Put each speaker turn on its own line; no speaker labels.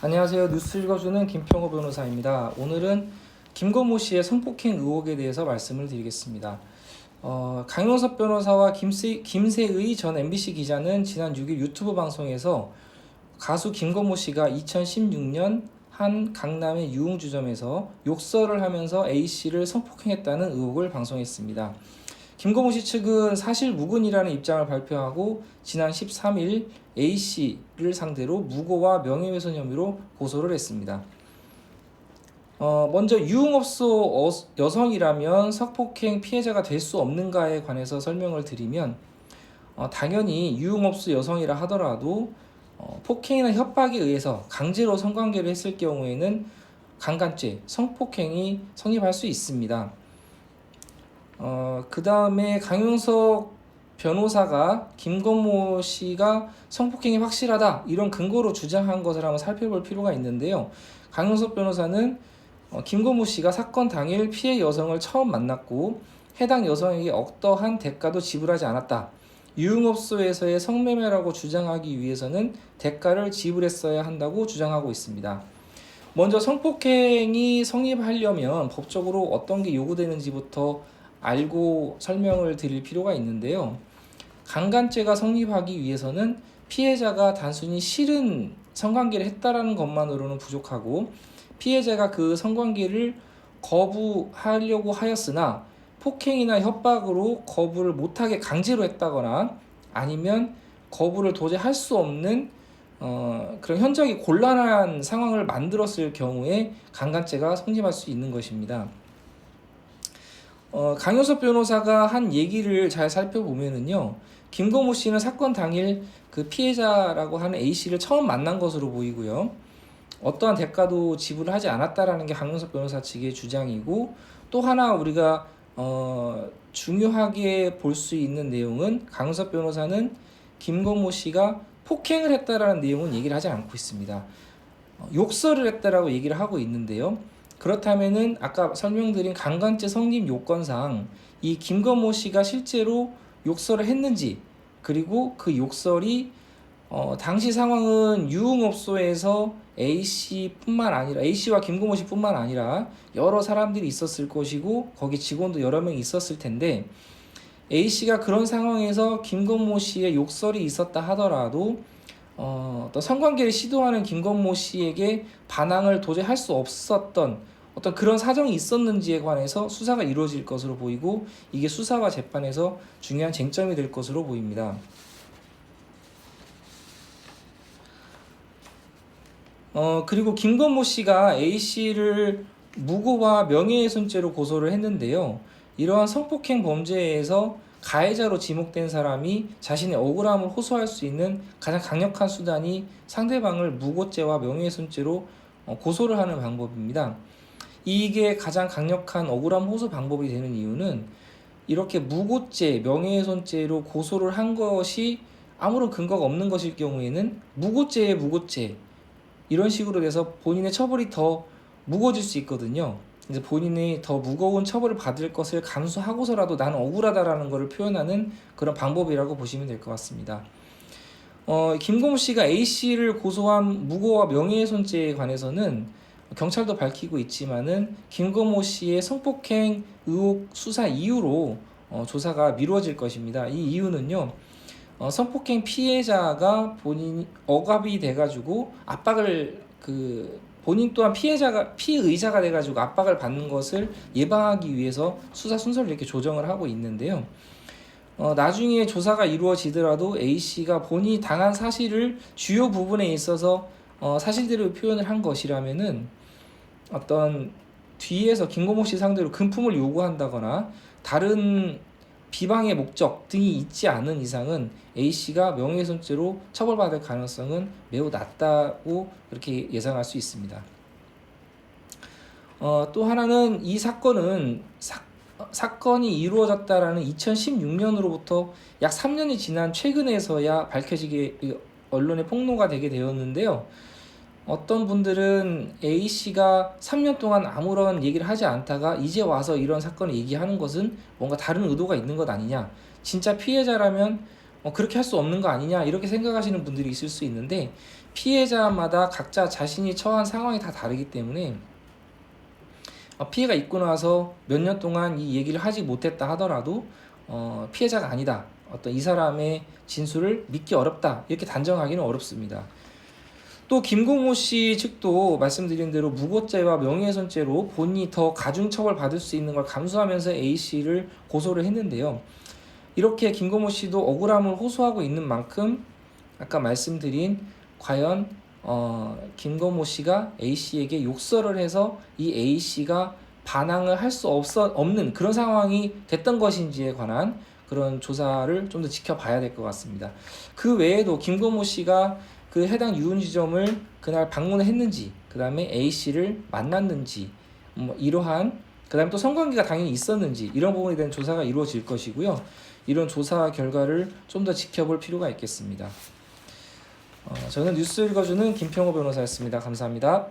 안녕하세요. 뉴스 읽어주는 김평호 변호사입니다. 오늘은 김건모 씨의 성폭행 의혹에 대해서 말씀을 드리겠습니다. 강용석 변호사와 김세의 전 MBC 기자는 지난 6일 유튜브 방송에서 가수 김건모 씨가 2016년 한 강남의 유흥주점에서 욕설을 하면서 A씨를 성폭행했다는 의혹을 방송했습니다. 김건모 씨 측은 사실 무근이라는 입장을 발표하고 지난 13일 A씨를 상대로 무고와 명예훼손 혐의로 고소를 했습니다. 먼저 유흥업소 여성이라면 성폭행 피해자가 될 수 없는가에 관해서 설명을 드리면 당연히 유흥업소 여성이라 하더라도 폭행이나 협박에 의해서 강제로 성관계를 했을 경우에는 강간죄, 성폭행이 성립할 수 있습니다. 그 다음에 강용석 변호사가 김건모 씨가 성폭행이 확실하다 이런 근거로 주장한 것을 한번 살펴볼 필요가 있는데요. 강용석 변호사는 김건모 씨가 사건 당일 피해 여성을 처음 만났고 해당 여성에게 어떠한 대가도 지불하지 않았다. 유흥업소에서의 성매매라고 주장하기 위해서는 대가를 지불했어야 한다고 주장하고 있습니다. 먼저 성폭행이 성립하려면 법적으로 어떤 게 요구되는지부터 알고 설명을 드릴 필요가 있는데요. 강간죄가 성립하기 위해서는 피해자가 단순히 싫은 성관계를 했다라는 것만으로는 부족하고 피해자가 그 성관계를 거부하려고 하였으나 폭행이나 협박으로 거부를 못하게 강제로 했다거나 아니면 거부를 도저히 할 수 없는 그런 현저하게 곤란한 상황을 만들었을 경우에 강간죄가 성립할 수 있는 것입니다. 강효석 변호사가 한 얘기를 잘 살펴보면은요, 김건모 씨는 사건 당일 그 피해자라고 하는 A씨를 처음 만난 것으로 보이고요. 어떠한 대가도 지불하지 않았다라는 게 강효석 변호사 측의 주장이고, 또 하나 우리가 중요하게 볼 수 있는 내용은 강효석 변호사는 김건모 씨가 폭행을 했다라는 내용은 얘기를 하지 않고 있습니다. 욕설을 했다라고 얘기를 하고 있는데요. 그렇다면은 아까 설명드린 강간죄 성립 요건상 이 김건모 씨가 실제로 욕설을 했는지, 그리고 그 욕설이 당시 상황은 유흥업소에서 A씨와 김건모 씨뿐만 아니라 여러 사람들이 있었을 것이고 거기 직원도 여러 명 있었을 텐데, A씨가 그런 상황에서 김건모 씨의 욕설이 있었다 하더라도 어떤 성관계를 시도하는 김건모 씨에게 반항을 도저히 할 수 없었던 어떤 그런 사정이 있었는지에 관해서 수사가 이루어질 것으로 보이고, 이게 수사와 재판에서 중요한 쟁점이 될 것으로 보입니다. 그리고 김건모 씨가 A씨를 무고와 명예훼손죄로 고소를 했는데요. 이러한 성폭행 범죄에서 가해자로 지목된 사람이 자신의 억울함을 호소할 수 있는 가장 강력한 수단이 상대방을 무고죄와 명예훼손죄로 고소를 하는 방법입니다. 이게 가장 강력한 억울함 호소 방법이 되는 이유는 이렇게 무고죄, 명예훼손죄로 고소를 한 것이 아무런 근거가 없는 것일 경우에는 무고죄에 무고죄 이런 식으로 돼서 본인의 처벌이 더 무거워질 수 있거든요. 이제 본인이 더 무거운 처벌을 받을 것을 감수하고서라도 나는 억울하다라는 것을 표현하는 그런 방법이라고 보시면 될 것 같습니다. 김건모 씨가 A씨를 고소한 무고와 명예훼손죄에 관해서는 경찰도 밝히고 있지만은 김건모 씨의 성폭행 의혹 수사 이후로 조사가 미뤄질 것입니다. 이 이유는요, 성폭행 피해자가 본인 억압이 돼가지고 압박을 본인 또한 피의자가 돼가지고 압박을 받는 것을 예방하기 위해서 수사 순서를 이렇게 조정을 하고 있는데요. 나중에 조사가 이루어지더라도 A씨가 본인이 당한 사실을 주요 부분에 있어서 사실대로 표현을 한 것이라면은 어떤 뒤에서 김건모 씨 상대로 금품을 요구한다거나 다른 비방의 목적 등이 있지 않은 이상은 A씨가 명예훼손죄로 처벌받을 가능성은 매우 낮다고 그렇게 예상할 수 있습니다. 또 하나는 이 사건은 사건이 이루어졌다라는 2016년으로부터 약 3년이 지난 최근에서야 밝혀지게 언론에 폭로가 되게 되었는데요. 어떤 분들은 A씨가 3년 동안 아무런 얘기를 하지 않다가 이제 와서 이런 사건을 얘기하는 것은 뭔가 다른 의도가 있는 것 아니냐. 진짜 피해자라면 그렇게 할 수 없는 거 아니냐 이렇게 생각하시는 분들이 있을 수 있는데 피해자마다 각자 자신이 처한 상황이 다 다르기 때문에 피해가 있고 나서 몇 년 동안 이 얘기를 하지 못했다 하더라도 피해자가 아니다. 어떤 이 사람의 진술을 믿기 어렵다. 이렇게 단정하기는 어렵습니다. 또 김고모 씨 측도 말씀드린 대로 무고죄와 명예훼손죄로 본인이 더 가중처벌 받을 수 있는 걸 감수하면서 A씨를 고소를 했는데요. 이렇게 김고모 씨도 억울함을 호소하고 있는 만큼 아까 말씀드린 과연 김고모 씨가 A씨에게 욕설을 해서 이 A씨가 반항을 할 수 없는 그런 상황이 됐던 것인지에 관한 그런 조사를 좀 더 지켜봐야 될 것 같습니다. 그 외에도 김고모 씨가 그 해당 유흥지점을 그날 방문을 했는지, 그 다음에 A씨를 만났는지, 이러한, 그 다음에 또 성관계가 당연히 있었는지, 이런 부분에 대한 조사가 이루어질 것이고요. 이런 조사 결과를 좀 더 지켜볼 필요가 있겠습니다. 저는 뉴스 읽어주는 김평호 변호사였습니다. 감사합니다.